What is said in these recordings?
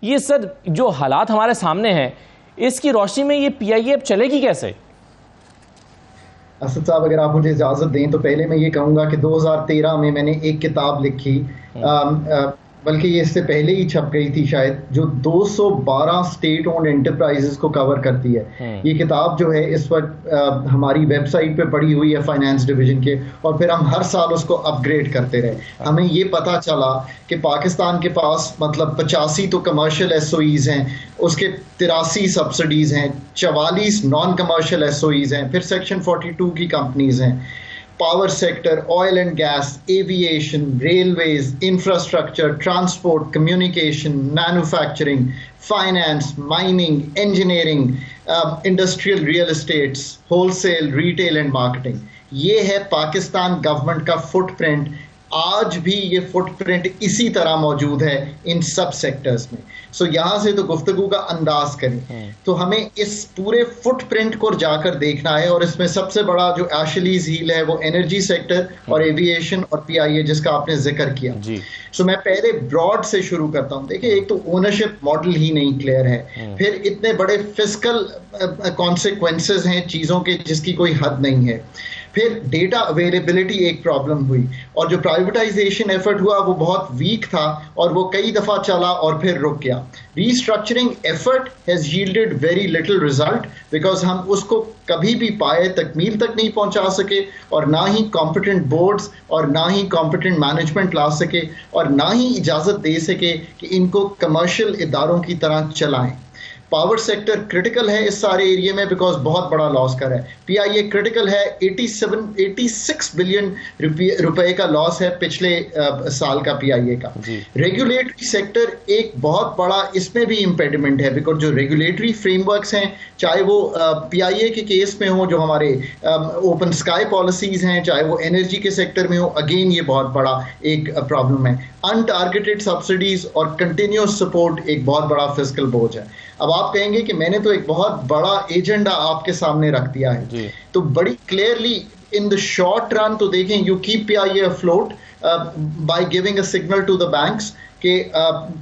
ये सर जो हालात हमारे सामने हैं, इसकी रोशनी में ये पीआईए अब चलेगी कैसे? असद साहब, अगर आप मुझे इजाज़त दें तो पहले मैं ये कहूँगा कि 2013 में मैंने एक किताब लिखी, बल्कि ये इससे पहले ही छप गई थी शायद, जो 212 स्टेट ओन्ड एंटरप्राइजेस को कवर करती है। ये किताब जो है इस वक्त हमारी वेबसाइट पे पड़ी हुई है फाइनेंस डिवीजन के, और फिर हम हर साल उसको अपग्रेड करते रहे। हमें ये पता चला कि पाकिस्तान के पास मतलब 85 तो कमर्शियल एसओईज हैं, उसके 83 सब्सिडीज हैं, 44 नॉन कमर्शियल एसओईज हैं, फिर सेक्शन 42 की कंपनीज हैं। Power sector, oil and gas, aviation, railways, infrastructure, transport, communication, manufacturing, finance, mining, engineering, industrial real estates, wholesale, retail and marketing. ये है पाकिस्तान गवर्नमेंट का फुटप्रिंट। आज भी ये फुटप्रिंट इसी तरह मौजूद है इन सब सेक्टर्स में। सो यहाँ से तो गुफ्तगू का अंदाज करें तो हमें इस पूरे फुटप्रिंट को जाकर देखना है, और इसमें सबसे बड़ा जो एशलीज हील है वो एनर्जी सेक्टर और एविएशन और पीआईए जिसका आपने जिक्र किया। सो मैं पहले ब्रॉड से शुरू करता हूँ। देखिए, एक तो ओनरशिप मॉडल ही नहीं क्लियर है, फिर इतने बड़े फिस्कल कॉन्सिक्वेंसेस हैं चीज़ों के जिसकी कोई हद नहीं है, फिर डेटा अवेलेबिलिटी एक प्रॉब्लम हुई, और जो प्राइवेटाइजेशन एफर्ट हुआ वो बहुत वीक था और वो कई दफ़ा चला और फिर रुक गया। Restructuring effort has yielded very little result because हम उसको कभी भी पाए तकमील तक नहीं पहुंचा सके, और ना ही कॉम्पिटेंट बोर्ड्स और ना ही कॉम्पिटेंट मैनेजमेंट ला सके, और ना ही इजाज़त दे सके कि इनको कमर्शियल इदारों की तरह चलाएं। पावर सेक्टर क्रिटिकल है इस सारे एरिया में बिकॉज बहुत बड़ा लॉस कर है। पीआईए क्रिटिकल है, 86 बिलियन रुपए का लॉस है पिछले साल का पीआईए का। रेगुलेटरी सेक्टर एक बहुत बड़ा इसमें भी इम्पेडिमेंट है बिकॉज जो रेगुलेटरी फ्रेमवर्क्स हैं, चाहे वो पीआईए के केस में हो, जो हमारे ओपन स्काई पॉलिसीज हैं, चाहे वो एनर्जी के सेक्टर में हो, अगेन ये बहुत बड़ा एक प्रॉब्लम है। अनटारगेटेड सब्सिडीज और कंटिन्यूस सपोर्ट एक बहुत बड़ा फिस्कल बोझ है। अब आप कहेंगे कि मैंने तो एक बहुत बड़ा एजेंडा आपके सामने रख दिया है, तो बड़ी clearly in the short run तो देखें, you keep PIA afloat by giving a signal to the banks कि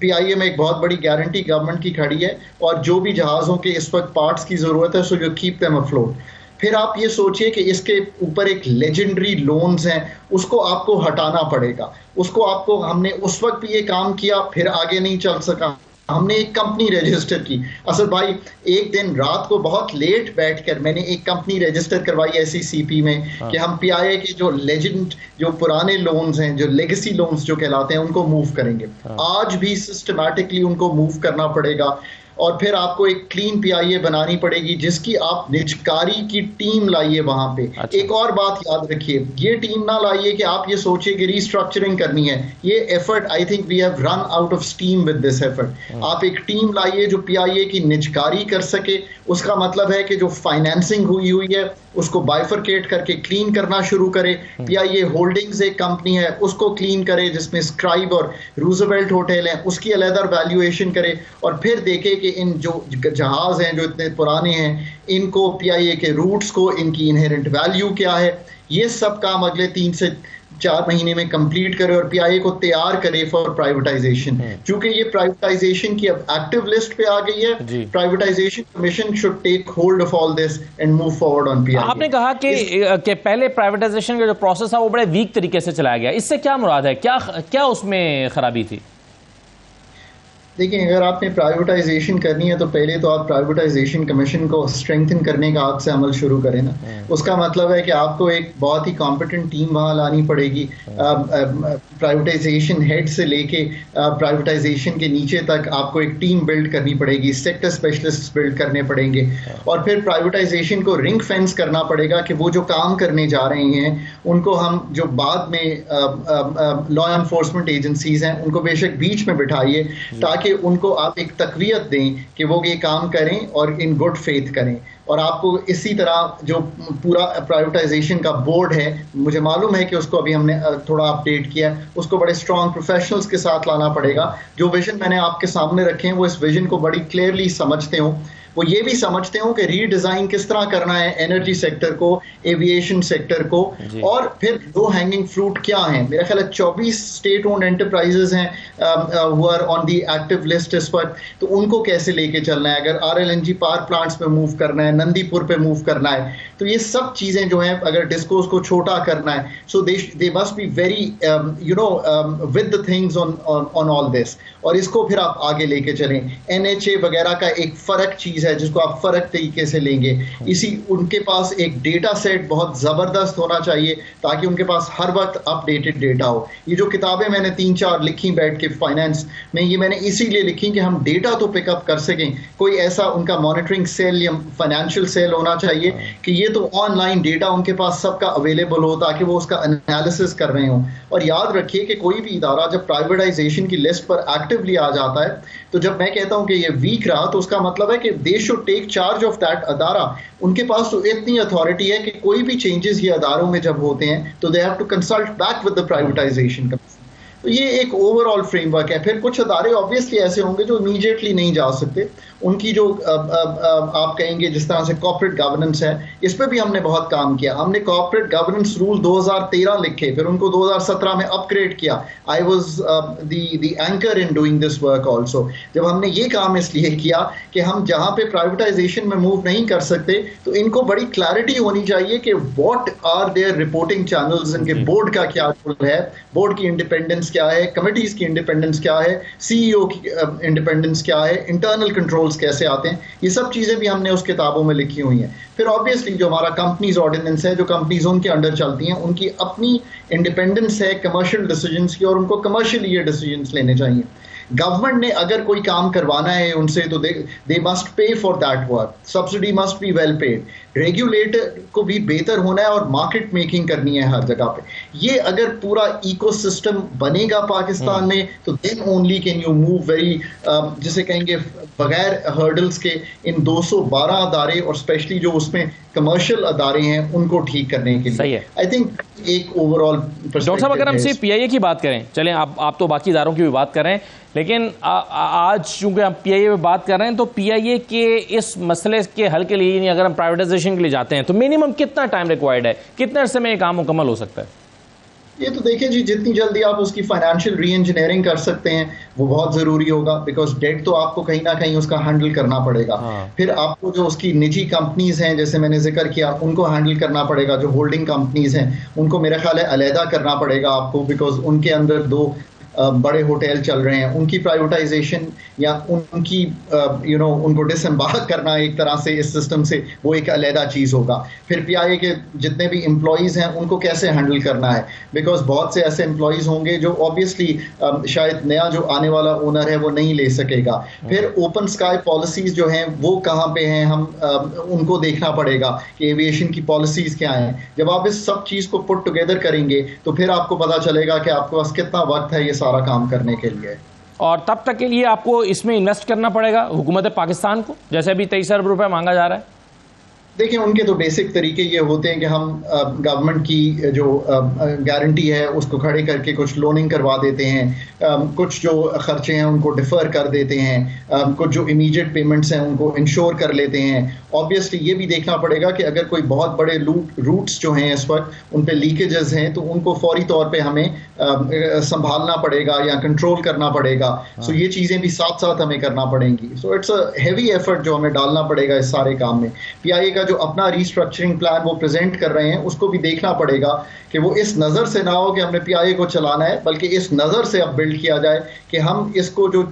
पीआईए में एक बहुत बड़ी गारंटी गवर्नमेंट की खड़ी है और जो भी जहाज़ों के इस वक्त पार्ट्स की ज़रूरत है, so you keep them afloat. फिर आप ये सोचिए कि इसके ऊपर एक लेजेंडरी लोन्स हैं, उसको आपको हटाना पड़ेगा। उसको आपको, हमने उस वक्त भी ये काम किया, फिर आगे नहीं चल सका, हमने एक कंपनी रजिस्टर की। असद भाई, एक दिन रात को बहुत लेट बैठकर मैंने एक कंपनी रजिस्टर करवाई ऐसी सीपी में कि हम पीआईए के जो लेजेंड, जो पुराने लोन्स हैं, जो लेगेसी लोन्स जो कहलाते हैं, उनको मूव करेंगे। आज भी सिस्टमैटिकली उनको मूव करना पड़ेगा, और फिर आपको एक क्लीन पीआईए बनानी पड़ेगी जिसकी आप निजकारी की टीम लाइए वहां पे। एक और बात याद रखिए, ये टीम ना लाइए कि आप ये सोचिए कि रीस्ट्रक्चरिंग करनी है। ये effort, I think we have run out of steam with this effort. आप एक टीम लाइए जो पीआईए की निजकारी कर सके। उसका मतलब है कि जो फाइनेंसिंग हुई है उसको बाइफरकेट करके क्लीन करना शुरू करे। पीआईए होल्डिंग्स एक कंपनी है, उसको क्लीन करे जिसमें स्क्राइब और रूजवेल्ट होटल हैं, उसकी अलग वैल्यूएशन करे, और फिर देखे कि इन जो जहाज हैं जो इतने पुराने हैं, इनको पीआईए के रूट्स को, इनकी इनहेरेंट वैल्यू क्या है, ये सब काम अगले 3 से 4 महीने में कंप्लीट करे और पीआईए को तैयार करे फॉर प्राइवेटाइजेशन। क्योंकि ये प्राइवेटाइजेशन की अब एक्टिव लिस्ट पे आ गई है। Privatisation commission should take hold off all this and move forward on PIA. आपने कहा कि पहले प्राइवेटाइजेशन का जो प्रोसेस था वो बड़े वीक तरीके से चलाया गया, इससे क्या मुराद है? क्या उसमें खराबी थी? देखिए, अगर आपने प्राइवेटाइजेशन करनी है तो पहले तो आप प्राइवेटाइजेशन कमीशन को स्ट्रेंथन करने का आज से अमल शुरू करें ना। उसका मतलब है कि आपको एक बहुत ही कॉम्पिटेंट टीम वहाँ लानी पड़ेगी, प्राइवेटाइजेशन हेड से लेके प्राइवेटाइजेशन के नीचे तक आपको एक टीम बिल्ड करनी पड़ेगी, सेक्टर स्पेशलिस्ट बिल्ड करने पड़ेंगे, और फिर प्राइवेटाइजेशन को रिंग फेंस करना पड़ेगा कि वो जो काम करने जा रहे हैं उनको हम, जो बाद में लॉ एनफोर्समेंट एजेंसीज हैं, उनको बेशक बीच में बिठाइए ताकि कि उनको आप एक तकवीयत दें कि वो ये काम करें और इन गुड फेथ करें। और आपको इसी तरह जो पूरा प्राइवेटाइजेशन का बोर्ड है, मुझे मालूम है कि उसको अभी हमने थोड़ा अपडेट किया है, उसको बड़े स्ट्रॉन्ग प्रोफेशनल्स के साथ लाना पड़ेगा जो विजन मैंने आपके सामने रखे हैं वो इस विजन को बड़ी क्लियरली समझते हो। वो ये भी समझते हो कि रीडिज़ाइन किस तरह करना है एनर्जी सेक्टर को, एविएशन सेक्टर को, और फिर लो हैंगिंग फ्रूट क्या है। मेरा ख्याल है 24 स्टेट ओन्ड एंटरप्राइजेज हैं who are on the active list इस वक्त, तो उनको कैसे लेके चलना है, अगर RLNG पावर प्लांट्स पे मूव करना है, नंदीपुर पे मूव करना है, तो ये सब चीज़ें जो हैं, अगर डिस्कोस को छोटा करना है, so they must be very with the things on all this, और इसको फिर आप आगे लेके चलें। NHA वगैरह का एक फ़र्क चीज़ है जिसको आप फ़र्क तरीके से लेंगे। उनके पास एक डेटा सेट बहुत ज़बरदस्त होना चाहिए ताकि उनके पास हर वक्त अपडेटेड डेटा हो। ये जो किताबें मैंने 3-4 लिखी बैठ के फाइनेंस में, ये मैंने इसीलिए लिखी कि हम डेटा तो पिकअप कर सकें। कोई ऐसा उनका मॉनिटरिंग सेल या फाइनेंशियल सेल होना चाहिए कि ये तो ऑनलाइन डेटा उनके पास सबका अवेलेबल हो ताकि वो उसका एनालिसिस कर रहे हों। और याद रखिए कि कोई भी इदारा जब प्राइवेटाइजेशन की लिस्ट पर एक्टिवली आ जाता है, तो जब मैं कहता हूं कि ये वीक रहा, तो उसका मतलब है कि they should take charge of that अदारा। उनके पास तो इतनी अथॉरिटी है कि कोई भी चेंजेस ये अदारों में जब होते हैं तो they have to consult back with the privatisation commission. तो ये एक ओवरऑल फ्रेमवर्क है। फिर कुछ अदारे ऑब्वियसली ऐसे होंगे जो इमीडिएटली नहीं जा सकते, उनकी जो आप कहेंगे जिस तरह से कॉर्पोरेट गवर्नेंस है, इस पर भी हमने बहुत काम किया। हमने कॉर्पोरेट गवर्नेंस रूल 2013 लिखे, फिर उनको 2017 में अपग्रेड किया। I was the anchor in doing this work also. जब हमने ये काम इसलिए किया कि हम जहाँ पे प्राइवेटाइजेशन में मूव नहीं कर सकते, तो इनको बड़ी क्लैरिटी होनी चाहिए कि what are their reporting channels, इनके बोर्ड का क्या रोल है, बोर्ड की इंडिपेंडेंस क्या है, कमिटीज की इंडिपेंडेंस क्या है, CEO की इंडिपेंडेंस क्या है, इंटरनल कंट्रोल्स कैसे आते हैं। ये सब चीजें भी हमने उस किताबों में लिखी हुई हैं। फिर ऑब्वियसली जो हमारा कंपनीज ऑर्डिनेंस है, जो कंपनीज उनके अंडर चलती हैं, उनकी अपनी इंडिपेंडेंस है कमर्शियल डिसीजंस की, और उनको कमर्शियली ये डिसीजंस लेने चाहिए। गवर्नमेंट ने अगर कोई काम करवाना है उनसे, तो they must pay for that work. Subsidy must be well paid. Regulator को भी बेहतर होना है और मार्केट मेकिंग करनी है हर जगह पे। ये अगर पूरा इकोसिस्टम बनेगा पाकिस्तान में, तो then only can you move very, जिसे कहेंगे बगैर हर्डल्स के, इन 212 अदारे और स्पेशली जो उसमें कमर्शियल अदारे हैं उनको ठीक करने के लिए। आई थिंक एक ओवरऑल। डॉक्टर साहब, अगर हम सिर्फ PIA की बात करें, चलें आप तो बाकी इदारों की भी बात कर रहे हैं, लेकिन आज चूंकि हम PIA में बात कर रहे हैं, तो PIA के इस मसले के हल के लिए, अगर हम प्राइवेटाइजेशन के लिए जाते हैं, तो मिनिमम कितना टाइम रिक्वायर्ड है, कितने अरसे में ये काम मुकम्मल हो सकता है? ये तो देखिए जी, जितनी जल्दी आप उसकी फाइनेंशियल री इंजीनियरिंग कर सकते हैं वो बहुत ज़रूरी होगा, बिकॉज डेट तो आपको कहीं ना कहीं उसका हैंडल करना पड़ेगा। फिर आपको जो उसकी निजी कंपनीज हैं, जैसे मैंने जिक्र किया, उनको हैंडल करना पड़ेगा। जो होल्डिंग कंपनीज हैं उनको मेरा ख्याल है अलहदा करना पड़ेगा आपको, बिकॉज उनके अंदर 2 बड़े होटल चल रहे हैं। उनकी प्राइवेटाइजेशन या उनकी उनको डिसएम्बार्क करना एक तरह से इस सिस्टम से, वो एक अलहदा चीज़ होगा। फिर PIA के जितने भी एम्प्लॉयज़ हैं उनको कैसे हैंडल करना है, बिकॉज बहुत से ऐसे एम्प्लॉयज़ होंगे जो ऑब्वियसली शायद नया जो आने वाला ओनर है वो नहीं ले सकेगा। फिर ओपन स्काई पॉलिसीज़ जो हैं वो कहाँ पे हैं, हम उनको देखना पड़ेगा कि एविएशन की पॉलिसीज़ क्या हैं। जब आप इस सब चीज़ को पुट टुगेदर करेंगे तो फिर आपको पता चलेगा कि आपके पास कितना वक्त है ये सारा काम करने के लिए। और तब तक के लिए आपको इसमें इन्वेस्ट करना पड़ेगा हुकूमत पाकिस्तान को, जैसे अभी 23 अरब रुपए मांगा जा रहा है। देखिए, उनके तो बेसिक तरीके ये होते हैं कि हम गवर्नमेंट की जो गारंटी है उसको खड़े करके कुछ लोनिंग करवा देते हैं, कुछ जो खर्चे हैं उनको डिफ़र कर देते हैं, कुछ जो इमीडिएट पेमेंट्स हैं उनको इंश्योर कर लेते हैं। ऑब्वियसली ये भी देखना पड़ेगा कि अगर कोई बहुत बड़े रूट्स जो हैं इस वक्त उन पे लीकेजेस हैं, तो उनको फौरी तौर पे हमें संभालना पड़ेगा या कंट्रोल करना पड़ेगा। सो ये चीज़ें भी साथ साथ हमें करना पड़ेंगी। So it's a heavy effort जो हमें डालना पड़ेगा इस सारे काम में। PIA का जो अपना रीस्ट्रक्चरिंग प्लान वो प्रेजेंट कर रहे हैं, उसको भी देखना पड़ेगा कि वो इस नज़र से ना हो कि हमने PIA को चलाना है, बल्कि इस नज़र से अब बिल्ड किया जाए कि हम इसको जो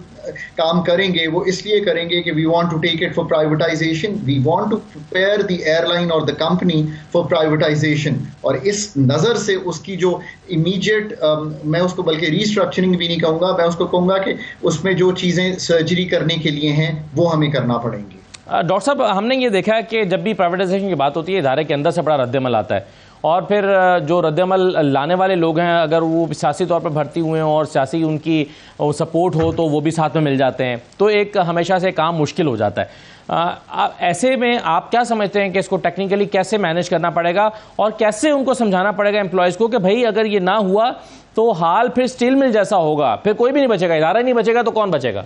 काम करेंगे वो इसलिए करेंगे कि we want to take it for privatisation, we want to prepare the airline और द कंपनी फॉर प्राइवेटाइजेशन। और इस नज़र से उसकी जो इमीडिएट, मैं उसको बल्कि रीस्ट्रक्चरिंग भी नहीं कहूँगा, मैं उसको कहूँगा कि उसमें जो चीज़ें सर्जरी करने के लिए हैं वो हमें करना पड़ेंगी। डॉक्टर साहब, हमने ये देखा है कि जब भी प्राइवेटाइजेशन की बात होती है, इदारे के अंदर से बड़ा रद्दअमल आता है, और फिर जो रद्दअमल लाने वाले लोग हैं, अगर वो सियासी तौर पर भर्ती हुए हैं और सियासी उनकी सपोर्ट हो तो वो भी साथ में मिल जाते हैं, तो एक हमेशा से काम मुश्किल हो जाता है। ऐसे में आप क्या समझते हैं कि इसको टेक्निकली कैसे मैनेज करना पड़ेगा, और कैसे उनको समझाना पड़ेगा एम्प्लॉयज़ को कि भाई अगर ये ना हुआ तो हाल फिर स्टील मिल जैसा होगा, फिर कोई भी नहीं बचेगा, इदारा नहीं बचेगा तो कौन बचेगा?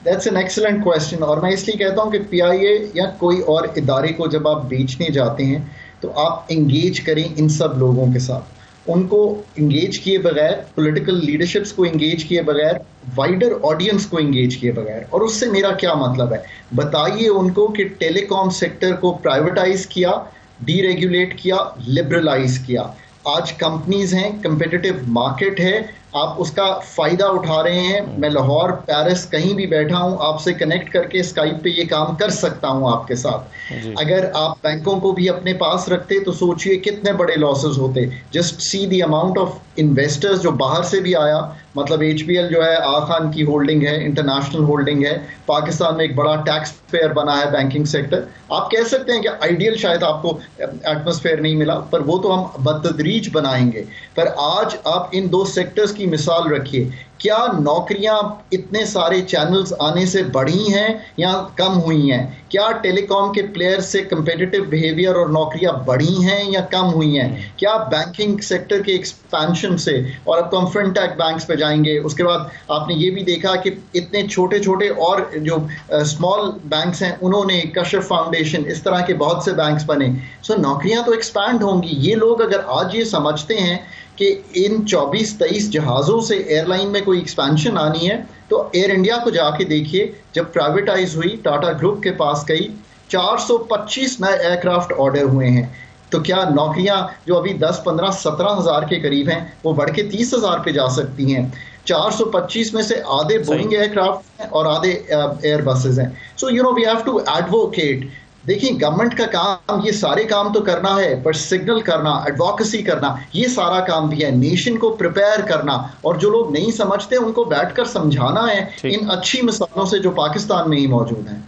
That's an excellent question. और मैं इसलिए कहता हूं कि पीआईए या कोई और इदारे को जब आप बेचने जाते हैं तो आप इंगेज करें इन सब लोगों के साथ, उनको इंगेज किए बगैर, पॉलिटिकल लीडरशिप्स को इंगेज किए बगैर, वाइडर ऑडियंस को इंगेज किए बगैर। और उससे मेरा क्या मतलब है, बताइए उनको कि टेलीकॉम सेक्टर को प्राइवेटाइज किया, डीरेगुलेट किया, लिबरलाइज किया। आज कंपनीज हैं, कंपेटिटिव मार्केट है, आप उसका फायदा उठा रहे हैं। मैं लाहौर, पेरिस, कहीं भी बैठा हूं, आपसे कनेक्ट करके स्काइप पे ये काम कर सकता हूं आपके साथ। अगर आप बैंकों को भी अपने पास रखते तो सोचिए कितने बड़े लॉसेस होते। Just see the amount of investors जो बाहर से भी आया, मतलब एचबीएल जो है आगा खान की होल्डिंग है, इंटरनेशनल होल्डिंग है, पाकिस्तान में एक बड़ा टैक्स पेयर बना है बैंकिंग सेक्टर। आप कह सकते हैं कि आइडियल शायद आपको एटमॉस्फेयर नहीं मिला, पर वो तो हम बतदरीज बनाएंगे। पर आज आप इन दो सेक्टर्स की मिसाल रखिए, क्या नौकरियां इतने सारे चैनल्स आने से बढ़ी हैं या कम हुई हैं? क्या टेलीकॉम के प्लेयर्स से कंपेटिटिव बिहेवियर और नौकरियां बढ़ी हैं या कम हुई हैं? क्या बैंकिंग सेक्टर के एक्सपेंशन से, और अब तो हम फिनटेक बैंक्स पे जाएंगे, उसके बाद आपने ये भी देखा कि इतने छोटे छोटे और जो स्मॉल बैंक्स हैं उन्होंने, कशफ फाउंडेशन, इस तरह के बहुत से बैंक्स बने। सो नौकरियां तो एक्सपैंड होंगी। ये लोग अगर आज ये समझते हैं कि इन 24-23 जहाज़ों से एयरलाइन में कोई एक्सपेंशन आनी है, तो एयर इंडिया को जाके देखिए, जब प्राइवेटाइज हुई, टाटा ग्रुप के पास गई, 425 नए एयरक्राफ्ट ऑर्डर हुए हैं। तो क्या नौकरियां जो अभी 10, 15, 17 हज़ार के करीब हैं, वो बढ़ के 30 हज़ार पे जा सकती हैं? 425 में से आधे बोइंग एयरक्राफ्ट हैं और आधे एयर बसेज हैं। So you know we have to advocate. देखिए, गवर्नमेंट का काम ये सारे काम तो करना है, पर सिग्नल करना, एडवोकेसी करना, ये सारा काम भी है। नेशन को प्रिपेयर करना, और जो लोग नहीं समझते उनको बैठकर समझाना है इन अच्छी मिसालों से जो पाकिस्तान में ही मौजूद हैं।